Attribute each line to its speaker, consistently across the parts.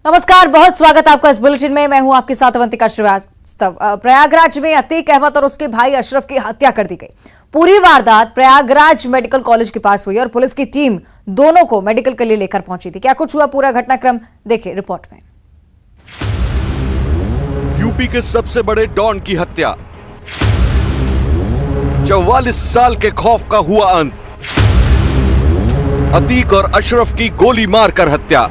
Speaker 1: नमस्कार, बहुत स्वागत आपका इस बुलेटिन में। मैं हूं आपके साथ अवंतिका श्रीवास्तव। प्रयागराज में अतीक अहमद और उसके भाई अशरफ की हत्या कर दी गई। पूरी वारदात प्रयागराज मेडिकल कॉलेज के पास हुई और पुलिस की टीम दोनों को मेडिकल के लिए लेकर पहुंची थी। क्या कुछ हुआ, पूरा घटनाक्रम देखिए रिपोर्ट में।
Speaker 2: यूपी के सबसे बड़े डॉन की हत्या, 44 साल के खौफ का हुआ अंत। अतीक और अशरफ की गोली मारकर हत्या।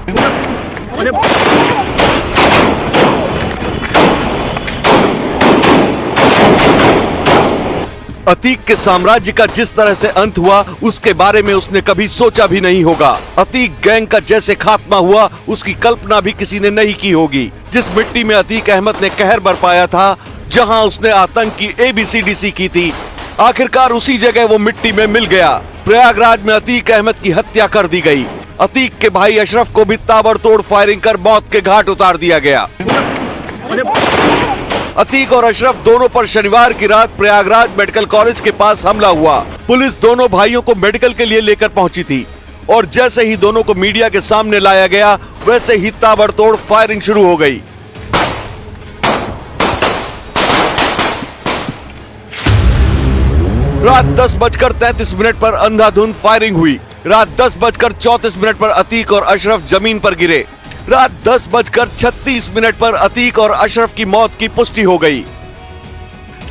Speaker 2: अतीक के साम्राज्य का जिस तरह से अंत हुआ उसके बारे में उसने कभी सोचा भी नहीं होगा। अतीक गैंग का जैसे खात्मा हुआ उसकी कल्पना भी किसी ने नहीं की होगी। जिस मिट्टी में अतीक अहमद ने कहर बरपाया था, जहां उसने आतंक की ABCDC की थी, आखिरकार उसी जगह वो मिट्टी में मिल गया। प्रयागराज में अतीक अहमद की हत्या कर दी गई। अतीक के भाई अशरफ को भी ताबड़तोड़ फायरिंग कर मौत के घाट उतार दिया गया। अतीक और अशरफ दोनों पर शनिवार की रात प्रयागराज मेडिकल कॉलेज के पास हमला हुआ। पुलिस दोनों भाइयों को मेडिकल के लिए लेकर पहुंची थी और जैसे ही दोनों को मीडिया के सामने लाया गया, वैसे ही ताबड़तोड़ फायरिंग शुरू हो गई। रात 10:33 पर अंधाधुंध फायरिंग हुई। रात 10:34 पर अतीक और अशरफ जमीन पर गिरे। रात 10:36 पर अतीक और अशरफ की मौत की पुष्टि हो गई।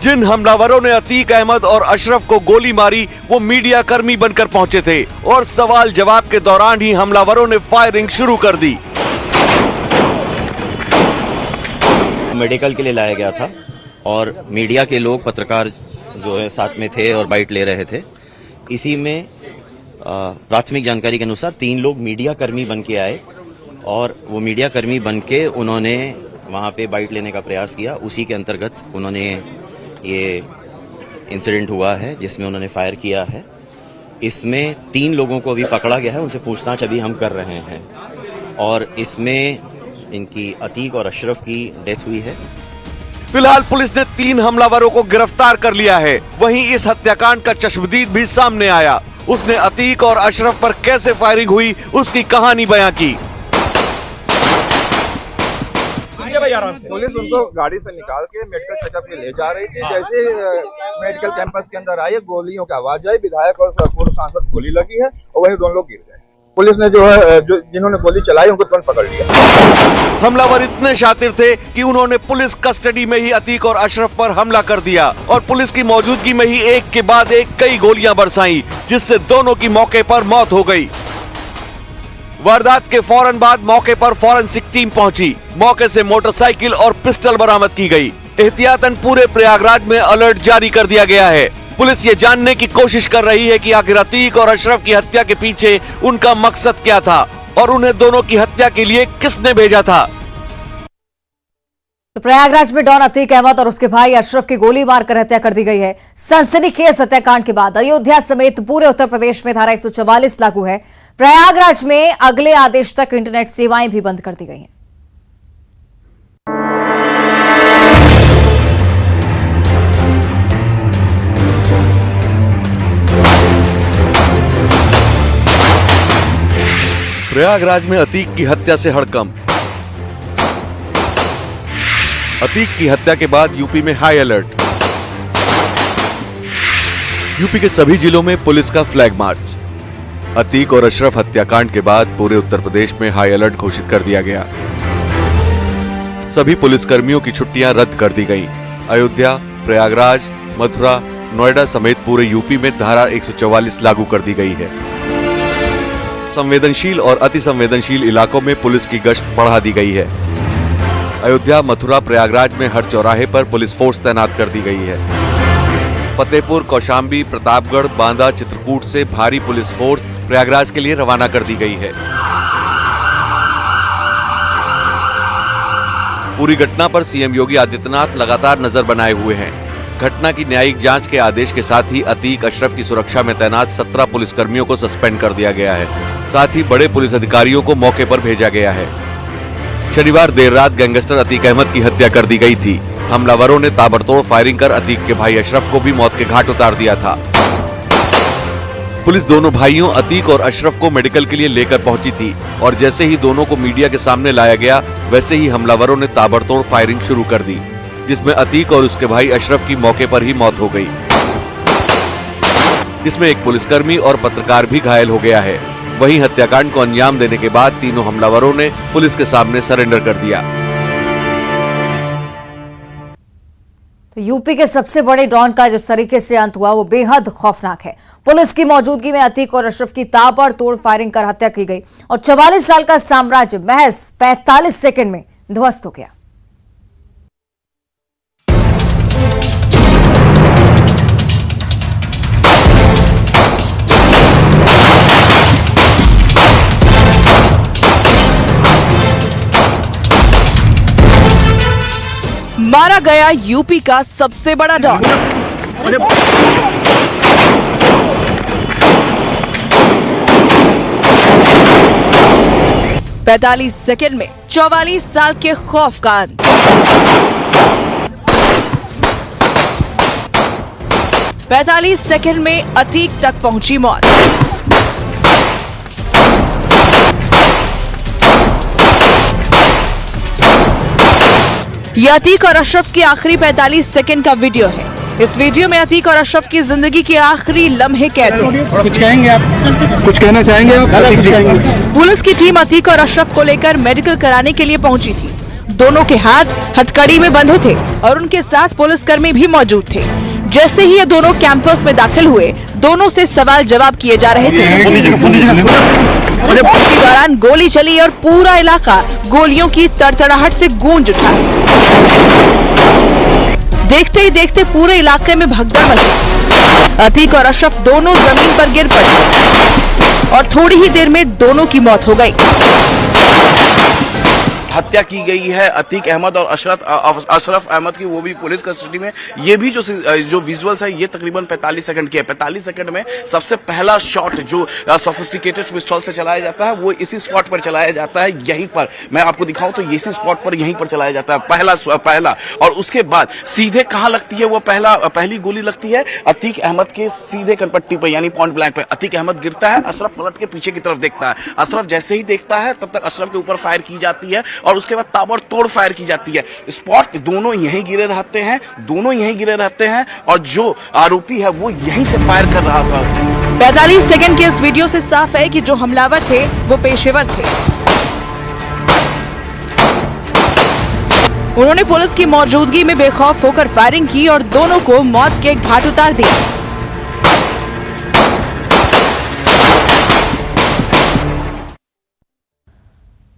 Speaker 2: जिन हमलावरों ने अतीक अहमद और अशरफ को गोली मारी वो मीडिया कर्मी बनकर पहुंचे थे और सवाल जवाब के दौरान ही हमलावरों ने फायरिंग शुरू कर दी।
Speaker 3: मेडिकल के लिए लाया गया था और मीडिया के लोग, पत्रकार जो है साथ में थे और बाइट ले रहे थे। इसी में प्राथमिक जानकारी के अनुसार 3 लोग मीडिया कर्मी बन के आए और वो मीडिया कर्मी बन के उन्होंने वहाँ पे बाइट लेने का प्रयास किया। उसी के अंतर्गत उन्होंने ये इंसिडेंट हुआ है जिसमें उन्होंने फायर किया है। इसमें 3 लोगों को अभी पकड़ा गया है, उनसे पूछताछ अभी हम कर रहे हैं और इसमें इनकी अतीक और अशरफ की डेथ हुई है।
Speaker 2: फिलहाल पुलिस ने 3 हमलावरों को गिरफ्तार कर लिया है। वहीं इस हत्याकांड का चश्मदीद भी सामने आया। उसने अतीक और अशरफ पर कैसे फायरिंग हुई उसकी कहानी बयां की।
Speaker 4: पुलिस उनको गाड़ी से निकाल के मेडिकल चेकअप के ले जा रही थी। जैसे मेडिकल कैंपस के अंदर आए, गोलियों की आवाज आई, विधायक और पूर्व सांसद गोली लगी है और वही दोनों लोग गिर गए। पुलिस ने जिन्होंने गोली चलाई उनको तुरंत पकड़ लिया।
Speaker 2: हमलावर इतने शातिर थे कि उन्होंने पुलिस कस्टडी में ही अतीक और अशरफ पर हमला कर दिया और पुलिस की मौजूदगी में ही एक के बाद एक कई गोलियां बरसाई, जिससे दोनों की मौके पर मौत हो गई। वारदात के फौरन बाद मौके पर फॉरेंसिक टीम पहुंची। मौके से मोटरसाइकिल और पिस्टल बरामद की गई। एहतियातन पूरे प्रयागराज में अलर्ट जारी कर दिया गया है। पुलिस ये जानने की कोशिश कर रही है कि आखिर अतीक और अशरफ की हत्या के पीछे उनका मकसद क्या था और उन्हें दोनों की हत्या के लिए किसने भेजा था।
Speaker 1: तो प्रयागराज में डॉन अतीक अहमद और उसके भाई अशरफ की गोली मारकर हत्या कर दी गई है। सनसनीखेज हत्याकांड के बाद अयोध्या समेत पूरे उत्तर प्रदेश में धारा 144 लागू है। प्रयागराज में अगले आदेश तक इंटरनेट सेवाएं भी बंद कर दी गई हैं।
Speaker 2: प्रयागराज में अतीक की हत्या से हड़कंप। अतीक की हत्या के बाद यूपी में हाई अलर्ट। यूपी के सभी जिलों में पुलिस का फ्लैग मार्च। अतीक और अशरफ हत्याकांड के बाद पूरे उत्तर प्रदेश में हाई अलर्ट घोषित कर दिया गया। सभी पुलिसकर्मियों की छुट्टियां रद्द कर दी गईं। अयोध्या, प्रयागराज, मथुरा, नोएडा समेत पूरे यूपी में धारा 144 लागू कर दी गई है। संवेदनशील और अति संवेदनशील इलाकों में पुलिस की गश्त बढ़ा दी गई है। अयोध्या, मथुरा, प्रयागराज में हर चौराहे पर पुलिस फोर्स तैनात कर दी गई है। फतेहपुर, कौशाम्बी, प्रतापगढ़, बांदा, चित्रकूट से भारी पुलिस फोर्स प्रयागराज के लिए रवाना कर दी गई है। पूरी घटना पर सीएम योगी आदित्यनाथ लगातार नजर बनाए हुए हैं। घटना की न्यायिक जांच के आदेश के साथ ही अतीक अशरफ की सुरक्षा में तैनात 17 पुलिसकर्मियों को सस्पेंड कर दिया गया है। साथ ही बड़े पुलिस अधिकारियों को मौके पर भेजा गया है। शनिवार देर रात गैंगस्टर अतीक अहमद की हत्या कर दी गई थी। हमलावरों ने ताबड़तोड़ फायरिंग कर अतीक के भाई अशरफ को भी मौत के घाट उतार दिया था। पुलिस दोनों भाइयों अतीक और अशरफ को मेडिकल के लिए लेकर पहुंची थी और जैसे ही दोनों को मीडिया के सामने लाया गया वैसे ही हमलावरों ने ताबड़तोड़ फायरिंग शुरू कर दी, जिसमें अतीक और उसके भाई अशरफ की मौके पर ही मौत हो गई। इसमें एक पुलिसकर्मी और पत्रकार भी घायल हो गया है। वहीं हत्याकांड को अंजाम देने के बाद तीनों हमलावरों ने पुलिस के सामने सरेंडर कर दिया।
Speaker 1: तो यूपी के सबसे बड़े डॉन का जिस तरीके से अंत हुआ वो बेहद खौफनाक है। पुलिस की मौजूदगी में अतीक और अशरफ की ताबड़तोड़ फायरिंग कर हत्या की गई और 44 साल का साम्राज्य महज 45 सेकंड में ध्वस्त हो गया।
Speaker 5: मारा गया यूपी का सबसे बड़ा डॉन। पैंतालीस सेकेंड में 44 साल के खौफ का अंत। पैंतालीस सेकेंड में अतीक तक पहुंची मौत। यह अतीक और अशरफ की आखिरी 45 सेकंड का वीडियो है। इस वीडियो में अतीक और अशरफ की जिंदगी के आखिरी लम्हे कैद हैं।
Speaker 6: कुछ कहेंगे आप? कुछ कहना चाहेंगे आप?
Speaker 5: पुलिस की टीम अतीक और अशरफ को लेकर मेडिकल कराने के लिए पहुंची थी। दोनों के हाथ हथकड़ी में बंधे थे और उनके साथ पुलिसकर्मी भी मौजूद थे। जैसे ही ये दोनों कैंपस में दाखिल हुए, दोनों से सवाल जवाब किए जा रहे थे। इस दौरान गोली चली और पूरा इलाका गोलियों की तड़तड़ाहट से गूंज उठा। देखते ही देखते पूरे इलाके में भगदड़ मची। अतीक और अशरफ दोनों जमीन पर गिर पड़े और थोड़ी ही देर में दोनों की मौत हो गई।
Speaker 7: हत्या की गई है अतीक अहमद और अशरफ अहमद की, वो भी पुलिस कस्टडी में। ये भी जो विजुअल्स है ये तकरीबन 45 सेकंड की है। 45 सेकंड में सबसे पहला शॉट जो सोफिस्टिकेटेड पिस्तौल से चलाया जाता है वो इसी स्पॉट पर चलाया जाता है। यहीं पर मैं आपको दिखाऊं तो इसी स्पॉट पर यहीं पर चलाया जाता है पहला। और उसके बाद सीधे कहां लगती है वो पहली गोली लगती है अतीक अहमद के सीधे कनपट्टी पर, यानी पॉइंट ब्लैंक पे। अतीक अहमद गिरता है, अशरफ पलट के पीछे की तरफ देखता है। अशरफ जैसे ही देखता है तब तक अशरफ के ऊपर फायर की जाती है और उसके बाद ताबड़तोड़ फायर की जाती है। स्पॉट दोनों यहीं गिरे रहते हैं और जो आरोपी है वो यहीं से फायर कर रहा था।
Speaker 5: 45 सेकंड के इस वीडियो से साफ है कि जो हमलावर थे वो पेशेवर थे। उन्होंने पुलिस की मौजूदगी में बेखौफ होकर फायरिंग की और दोनों को मौत के घाट उतार दिया।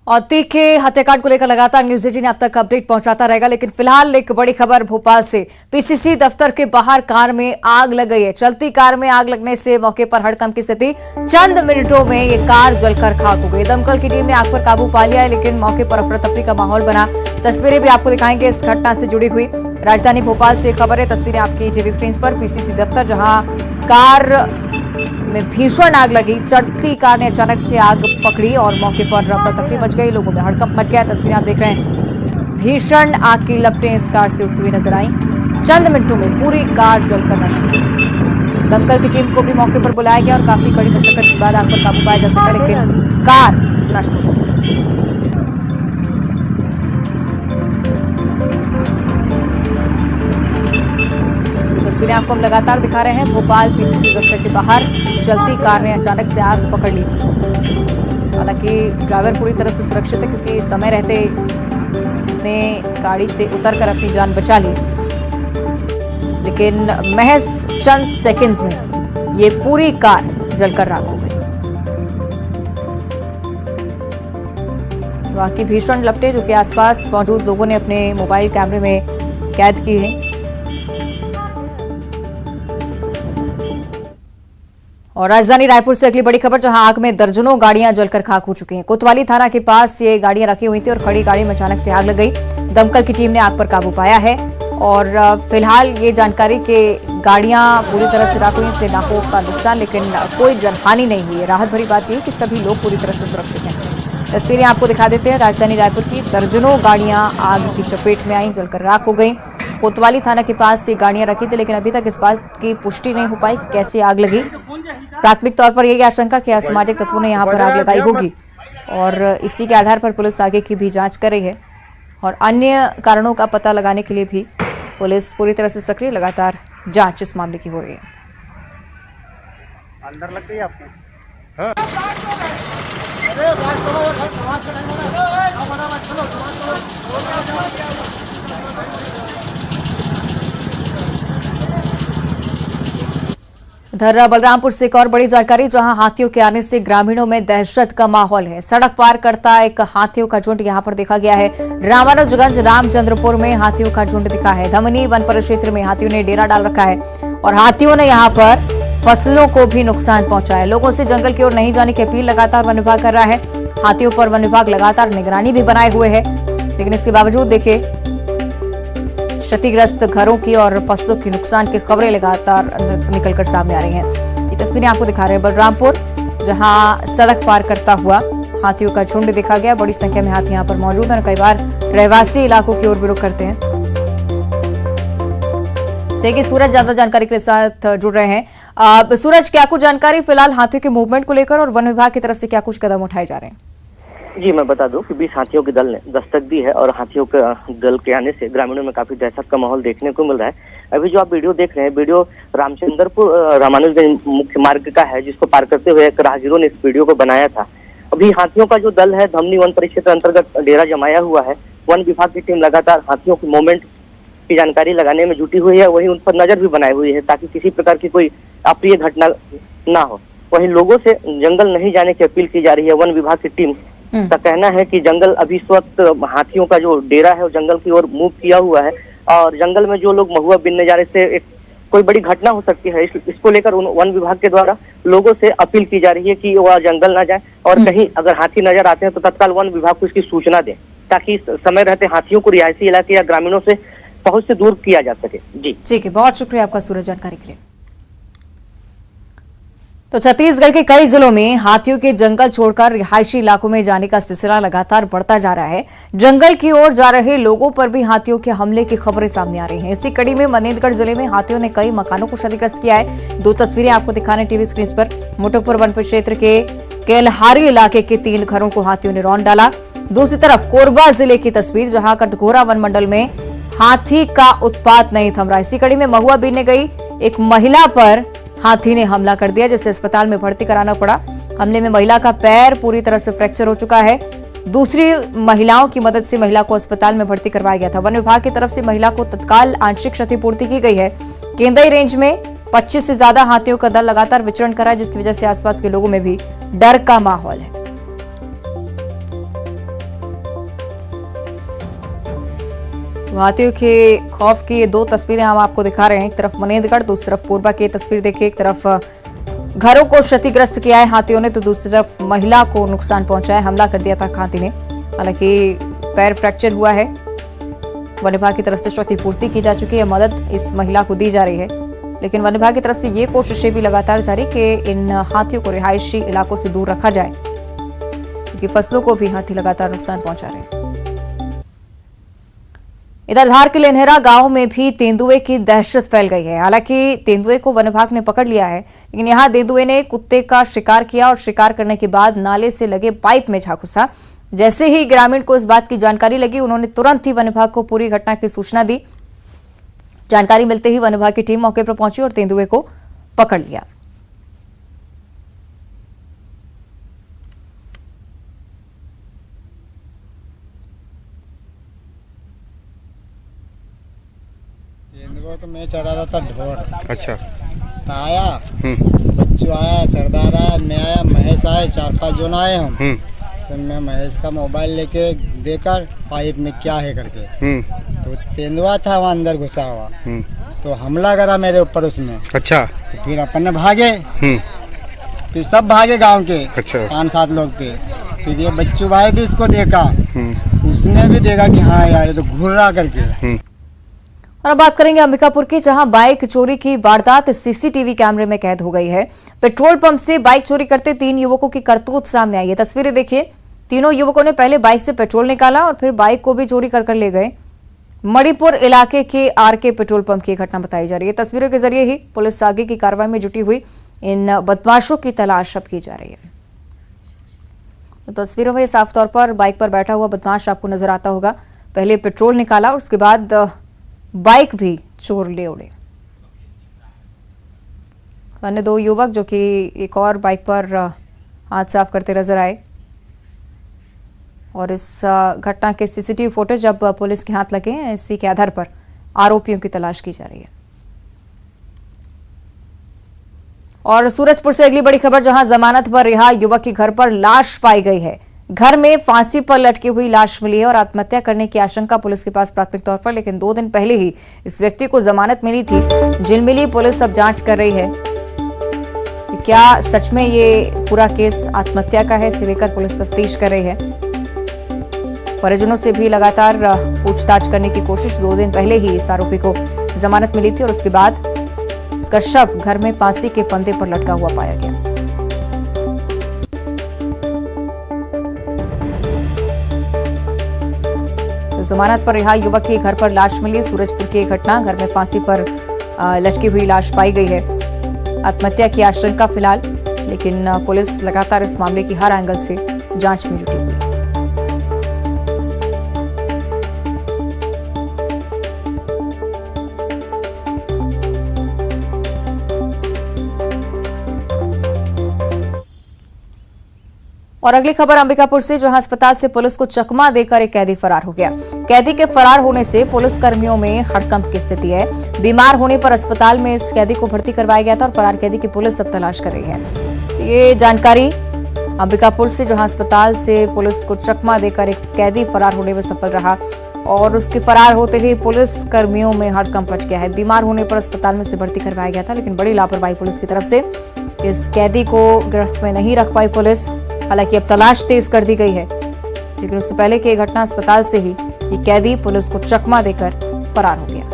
Speaker 1: अतीक के हत्याकांड को लेकर लगातार न्यूज 18 अब तक अपडेट पहुंचाता रहेगा, लेकिन फिलहाल एक बड़ी खबर भोपाल से। पीसीसी दफ्तर के बाहर कार में आग लग गई है। चलती कार में आग लगने से मौके पर हड़कंप की स्थिति। चंद मिनटों में ये कार जलकर खाक हो गई। दमकल की टीम ने आग पर काबू पा लिया है, लेकिन मौके पर अफरा तफरी का माहौल बना। तस्वीरें भी आपको दिखाएंगे इस घटना से जुड़ी हुई। राजधानी भोपाल से खबर है, तस्वीरें आपकी टीवी स्क्रीन पर। पीसीसी दफ्तर जहां कार में भीषण आग लगी, चढ़ती कार ने अचानक से आग पकड़ी और मौके पर अफरा तफरी मच गई, लोगों में हड़कंप मच गया। तस्वीरें आप देख रहे हैं, भीषण आग की लपटें इस कार से उठती हुई नजर आई। चंद मिनटों में पूरी कार जलकर नष्ट हो गई। दमकल की टीम को भी मौके पर बुलाया गया और काफी कड़ी मशक्कत के बाद आग पर काबू पाया जा सका, लेकिन कार नष्ट हो गई। तस्वीरें आपको हम लगातार दिखा रहे हैं। भोपाल पीसीसी दफ्तर के बाहर चलती कार ने अचानक से आग पकड़ ली। हालांकि ड्राइवर पूरी तरह से सुरक्षित है, क्योंकि समय रहते उसने गाड़ी से उतरकर अपनी जान बचा ली, लेकिन महज चंद सेकंड्स में ये पूरी कार जलकर राख हो गई। आग की भीषण लपटें जो कि आसपास मौजूद लोगों ने अपने मोबाइल कैमरे में कैद की है। और राजधानी रायपुर से अगली बड़ी खबर, जहां आग में दर्जनों गाड़ियां जलकर खाक हो चुकी हैं। कोतवाली थाना के पास ये गाड़ियां रखी हुई थी और खड़ी गाड़ी में अचानक से आग लग गई। दमकल की टीम ने आग पर काबू पाया है और फिलहाल ये जानकारी कि गाड़ियां पूरी तरह से राख हुई, इसलिए ना हो का नुकसान, लेकिन कोई जनहानि नहीं हुई है। राहत भरी बात यह कि सभी लोग पूरी तरह से सुरक्षित हैं। तस्वीरें आपको दिखा देते हैं। राजधानी रायपुर की दर्जनों गाड़ियां आग की चपेट में आई, जलकर राख हो गई। कोतवाली थाना के पास ये गाड़ियां रखी थी, लेकिन अभी तक इस बात की पुष्टि नहीं हो पाई कि कैसे आग लगी। प्राथमिक तौर पर यही आशंका कि असामाजिक तत्वों ने यहां पर आग लगाई होगी और इसी के आधार पर पुलिस आगे की भी जांच कर रही है और अन्य कारणों का पता लगाने के लिए भी पुलिस पूरी तरह से सक्रिय, लगातार जांच इस मामले की हो रही है।
Speaker 6: अंदर लग गई आपको?
Speaker 1: इधर बलरामपुर से एक और बड़ी जानकारी, जहां हाथियों के आने से ग्रामीणों में दहशत का माहौल है। सड़क पार करता एक हाथियों का झुंड यहां पर देखा गया है। रामानुजगंज रामचंद्रपुर में हाथियों का झुंड दिखा है। धमनी वन परिक्षेत्र में हाथियों ने डेरा डाल रखा है और हाथियों ने यहां पर फसलों को भी नुकसान पहुंचाया। लोगों से जंगल की ओर नहीं जाने की अपील लगातार वन विभाग कर रहा है। हाथियों पर वन विभाग लगातार निगरानी भी बनाए हुए है, लेकिन इसके बावजूद देखिए क्षतिग्रस्त घरों की और फसलों के नुकसान की खबरें लगातार निकलकर सामने आ रही हैं। ये तस्वीरें आपको दिखा रहे हैं बलरामपुर, जहां सड़क पार करता हुआ हाथियों का झुंड देखा गया। बड़ी संख्या में हाथी यहां पर मौजूद हैं। कई बार रहवासी इलाकों की ओर भी रुख करते हैं। सेगी सूरज ज्यादा जानकारी के साथ जुड़ रहे हैं। सूरज, क्या कुछ जानकारी फिलहाल हाथियों के मूवमेंट को लेकर और वन विभाग की तरफ से क्या कुछ कदम उठाए जा रहे हैं?
Speaker 8: जी, मैं बता दूं कि 20 हाथियों के दल ने दस्तक दी है और हाथियों के दल के आने से ग्रामीणों में काफी दहशत का माहौल देखने को मिल रहा है। अभी जो आप वीडियो देख रहे हैं, वीडियो रामचंद्रपुर रामानुजगंज मुख्य मार्ग का है, जिसको पार करते हुए एक राहगीरों ने इस वीडियो को बनाया था। अभी हाथियों का जो दल है धमनी वन परिक्षेत्र अंतर्गत डेरा जमाया हुआ है। वन विभाग की टीम लगातार हाथियों के मूवमेंट की जानकारी लगाने में जुटी हुई है, वहीं उन पर नजर भी बनाई हुई है ताकि किसी प्रकार की कोई अप्रिय घटना ना हो। वहीं लोगों से जंगल नहीं जाने की अपील की जा रही है। वन विभाग की टीम का कहना है कि जंगल अभी इस वक्त हाथियों का जो डेरा है वो जंगल की ओर मूव किया हुआ है और जंगल में जो लोग महुआ बीनने जा रहे से एक कोई बड़ी घटना हो सकती है। इसको लेकर वन विभाग के द्वारा लोगों से अपील की जा रही है कि वह जंगल ना जाए और कहीं अगर हाथी नजर आते हैं तो तत्काल वन विभाग को इसकी सूचना दें ताकि समय रहते हाथियों को रिहायशी इलाके या ग्रामीणों से पहुंच से दूर किया जा सके। जी
Speaker 1: ठीक है, बहुत शुक्रिया आपका सूरज जानकारी के लिए। तो छत्तीसगढ़ के कई जिलों में हाथियों के जंगल छोड़कर रिहायशी इलाकों में जाने का सिलसिला लगातार बढ़ता जा रहा है। जंगल की ओर जा रहे लोगों पर भी हाथियों के हमले की खबरें सामने आ रही हैं। इसी कड़ी में मनेन्द्रगढ़ जिले में हाथियों ने कई मकानों को क्षतिग्रस्त किया है। दो तस्वीरें आपको दिखाने टीवी स्क्रीन पर। मोटकपुर वन परिक्षेत्र के केलहारी इलाके के 3 घरों को हाथियों ने रौंद डाला। दूसरी तरफ कोरबा जिले की तस्वीर, जहां कटघोरा वन मंडल में हाथी का उत्पात नहीं थम रहा। इसी कड़ी में महुआ बीनने गई एक महिला पर हाथी ने हमला कर दिया, जिसे अस्पताल में भर्ती कराना पड़ा। हमले में महिला का पैर पूरी तरह से फ्रैक्चर हो चुका है। दूसरी महिलाओं की मदद से महिला को अस्पताल में भर्ती करवाया गया था। वन विभाग की तरफ से महिला को तत्काल आंशिक क्षतिपूर्ति की गई है। केंदई रेंज में 25 से ज्यादा हाथियों का दल लगातार विचरण कर रहा है, जिसकी वजह से आसपास के लोगों में भी डर का माहौल है। हाथियों के खौफ की ये 2 तस्वीरें हम आपको दिखा रहे हैं। एक तरफ मनेन्द्रगढ़, दूसरी तरफ कोरबा की तस्वीर देखिए। एक तरफ घरों को क्षतिग्रस्त किया है हाथियों ने, तो दूसरी तरफ महिला को नुकसान पहुंचाया, हमला कर दिया था हाथी ने। हालांकि पैर फ्रैक्चर हुआ है। वन विभाग की तरफ से क्षतिपूर्ति की जा चुकी है, मदद इस महिला को दी जा रही है। लेकिन वन विभाग की तरफ से ये कोशिशें भी लगातार जारी कि इन हाथियों को रिहायशी इलाकों से दूर रखा जाए, क्योंकि फसलों को भी हाथी लगातार नुकसान पहुंचा रहे हैं। इधर धार के लेनहरा गांव में भी तेंदुए की दहशत फैल गई है। हालांकि तेंदुए को वन विभाग ने पकड़ लिया है, लेकिन यहां तेंदुए ने कुत्ते का शिकार किया और शिकार करने के बाद नाले से लगे पाइप में जा घुसा। जैसे ही ग्रामीण को इस बात की जानकारी लगी, उन्होंने तुरंत ही वन विभाग को पूरी घटना की सूचना दी। जानकारी मिलते ही वन विभाग की टीम मौके पर पहुंची और तेंदुए को पकड़ लिया।
Speaker 9: तेंदुआ तो मैं चरा रहा था ढोर।
Speaker 6: अच्छा।
Speaker 9: तो आया बच्चों आया, सरदार आया, मैं आया, महेश आए, 4-5 जन आए हम। तो मैं महेश का मोबाइल लेके देकर पाइप में क्या है करके, तो तेंदुआ था वहाँ अंदर घुसा हुआ। तो हमला करा मेरे ऊपर उसने।
Speaker 6: अच्छा।
Speaker 9: तो फिर अपन भागे, फिर सब भागे गांव के।
Speaker 6: अच्छा।
Speaker 9: 5-7 लोग थे। फिर ये बच्चू भाई भी इसको देखा, उसने भी देखा कि हाँ यार ये तो घूर रहा करके।
Speaker 1: और अब बात करेंगे अंबिकापुर की, जहां बाइक चोरी की वारदात सीसीटीवी कैमरे में कैद हो गई है। पेट्रोल पंप से बाइक चोरी करते 3 युवकों की करतूत सामने आई है। तस्वीरें देखिए। तीनों युवकों ने पहले बाइक से पेट्रोल निकाला और फिर बाइक को भी चोरी कर ले गए। मणिपुर इलाके के आरके पेट्रोल पंप की घटना बताई जा रही है। तस्वीरों के जरिए ही पुलिस आगे की कार्रवाई में जुटी हुई। इन बदमाशों की तलाश अब की जा रही है। तो तस्वीरों में साफ तौर पर बाइक पर बैठा हुआ बदमाश आपको नजर आता होगा। पहले पेट्रोल निकाला, उसके बाद बाइक भी चोर ले उड़े। अन्य दो युवक जो कि एक और बाइक पर हाथ साफ करते नजर आए। और इस घटना के सीसीटीवी फुटेज अब पुलिस के हाथ लगे हैं। इसी के आधार पर आरोपियों की तलाश की जा रही है। और सूरजपुर से अगली बड़ी खबर, जहां जमानत पर रिहा युवक के घर पर लाश पाई गई है। घर में फांसी पर लटकी हुई लाश मिली है और आत्महत्या करने की आशंका पुलिस के पास प्राथमिक तौर पर, लेकिन 2 दिन पहले ही इस व्यक्ति को जमानत मिली थी। झिलमिली पुलिस अब जांच कर रही है कि क्या सच में ये पूरा केस आत्महत्या का है। इसे लेकर पुलिस तफ्तीश कर रही है। परिजनों से भी लगातार पूछताछ करने की कोशिश। 2 दिन पहले ही इस आरोपी को जमानत मिली थी और उसके बाद उसका शव घर में फांसी के फंदे पर लटका हुआ पाया गया। तो जमानत पर रिहा युवक के घर पर लाश मिली। सूरजपुर की घटना, घर में फांसी पर लटकी हुई लाश पाई गई है। आत्महत्या की आशंका फिलहाल, लेकिन पुलिस लगातार इस मामले की हर एंगल से जांच में जुटी हुई है। और अगली खबर अंबिकापुर से, जहां अस्पताल से पुलिस को चकमा देकर एक कैदी फरार हो गया। कैदी के फरार होने से पुलिस कर्मियों में हड़कंप की स्थिति है। बीमार होने पर अस्पताल में इस कैदी को भर्ती करवाया गया था और फरार कैदी की पुलिस अब तलाश कर रही है। ये जानकारी अंबिकापुर से, जहां अस्पताल से पुलिस को चकमा देकर एक कैदी फरार होने में सफल रहा और उसके फरार होते ही पुलिस कर्मियों में हड़कंप मच गया है। बीमार होने पर अस्पताल में उसे भर्ती करवाया गया था, लेकिन बड़ी लापरवाही पुलिस की तरफ से इस कैदी को गिरफ्त में नहीं रख पाई पुलिस। हालांकि अब तलाश तेज कर दी गई है, लेकिन उससे पहले की घटना अस्पताल से ही ये कैदी पुलिस को चकमा देकर फरार हो गया।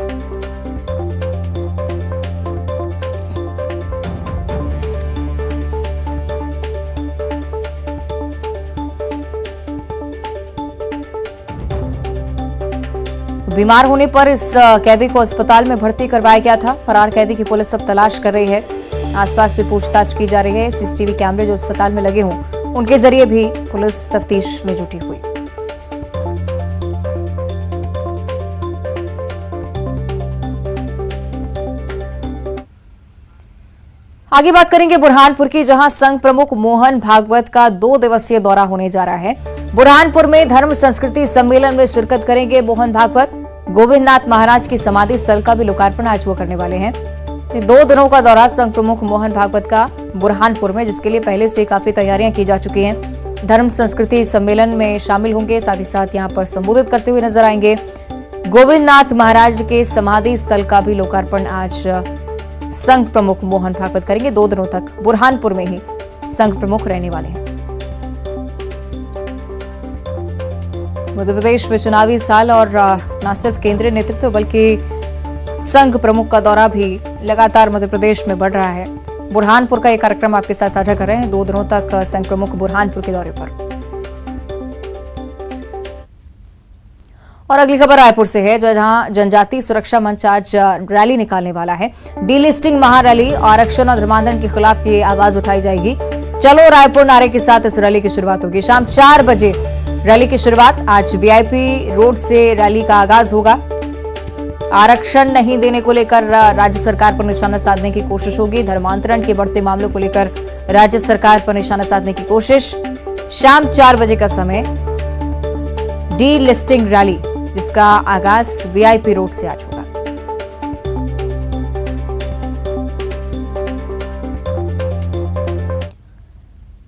Speaker 1: बीमार होने पर इस कैदी को अस्पताल में भर्ती करवाया गया था। फरार कैदी की पुलिस अब तलाश कर रही है। आसपास भी पूछताछ की जा रही है। सीसीटीवी कैमरे जो अस्पताल में लगे हों, उनके जरिए भी पुलिस तफ्तीश में जुटी हुई। आगे बात करेंगे बुरहानपुर की, जहां संघ प्रमुख मोहन भागवत का 2 दिवसीय दौरा होने जा रहा है। बुरहानपुर में धर्म संस्कृति सम्मेलन में शिरकत करेंगे मोहन भागवत। गोविंदनाथ महाराज की समाधि स्थल का भी लोकार्पण आज वो करने वाले हैं। 2 दिनों का दौरा संघ प्रमुख मोहन भागवत का बुरहानपुर में, जिसके लिए पहले से काफी तैयारियां की जा चुकी हैं। धर्म संस्कृति सम्मेलन में शामिल होंगे, साथ ही साथ यहां पर संबोधित करते हुए नजर आएंगे। गोविंदनाथ महाराज के समाधि स्थल का भी लोकार्पण आज संघ प्रमुख मोहन भागवत करेंगे। 2 दिनों तक बुरहानपुर में ही संघ प्रमुख रहने वाले हैं। मध्य प्रदेश में चुनावी साल और न सिर्फ केंद्रीय नेतृत्व बल्कि संघ प्रमुख का दौरा भी लगातार मध्य प्रदेश में बढ़ रहा है। बुरहानपुर का एक कार्यक्रम आपके साथ साझा कर रहे हैं। 2 दिनों तक संघ प्रमुख बुरहानपुर के दौरे पर। और अगली खबर रायपुर से है, जहां जनजातीय सुरक्षा मंच आज रैली निकालने वाला है। डीलिस्टिंग महारैली, आरक्षण और धर्मांतरण के खिलाफ ये आवाज उठाई जाएगी। चलो रायपुर नारे के साथ इस रैली की शुरुआत होगी। शाम 4 बजे रैली की शुरुआत। आज वीआईपी रोड से रैली का आगाज होगा। आरक्षण नहीं देने को लेकर राज्य सरकार पर निशाना साधने की कोशिश होगी। धर्मांतरण के बढ़ते मामलों को लेकर राज्य सरकार पर निशाना साधने की कोशिश। शाम 4 बजे का समय डी लिस्टिंग रैली, जिसका आगाज वीआईपी रोड से आज होगा।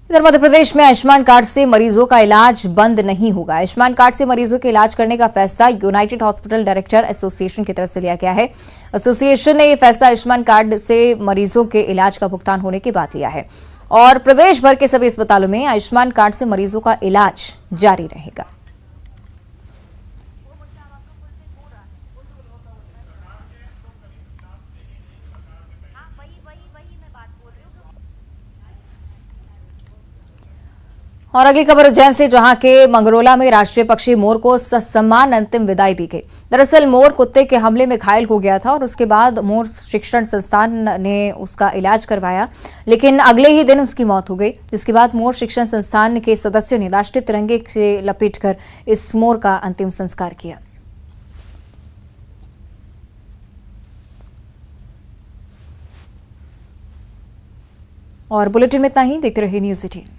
Speaker 1: इधर मध्य प्रदेश में आयुष्मान कार्ड से मरीजों का इलाज बंद नहीं होगा। आयुष्मान कार्ड से मरीजों के इलाज करने का फैसला यूनाइटेड हॉस्पिटल डायरेक्टर एसोसिएशन की तरफ से लिया गया है। एसोसिएशन ने यह फैसला आयुष्मान कार्ड से मरीजों के इलाज का भुगतान होने के बाद लिया है और प्रदेश भर के सभी अस्पतालों में आयुष्मान कार्ड से मरीजों का इलाज जारी रहेगा। और अगली खबर उज्जैन से, जहां के मंगरोला में राष्ट्रीय पक्षी मोर को ससम्मान अंतिम विदाई दी गई। दरअसल मोर कुत्ते के हमले में घायल हो गया था और उसके बाद मोर शिक्षण संस्थान ने उसका इलाज करवाया, लेकिन अगले ही दिन उसकी मौत हो गई, जिसके बाद मोर शिक्षण संस्थान के सदस्यों ने राष्ट्रीय तिरंगे से लपेटकर इस मोर का अंतिम संस्कार किया। और बुलेटिन में इतना ही। देखते रहिए न्यूज़ 18।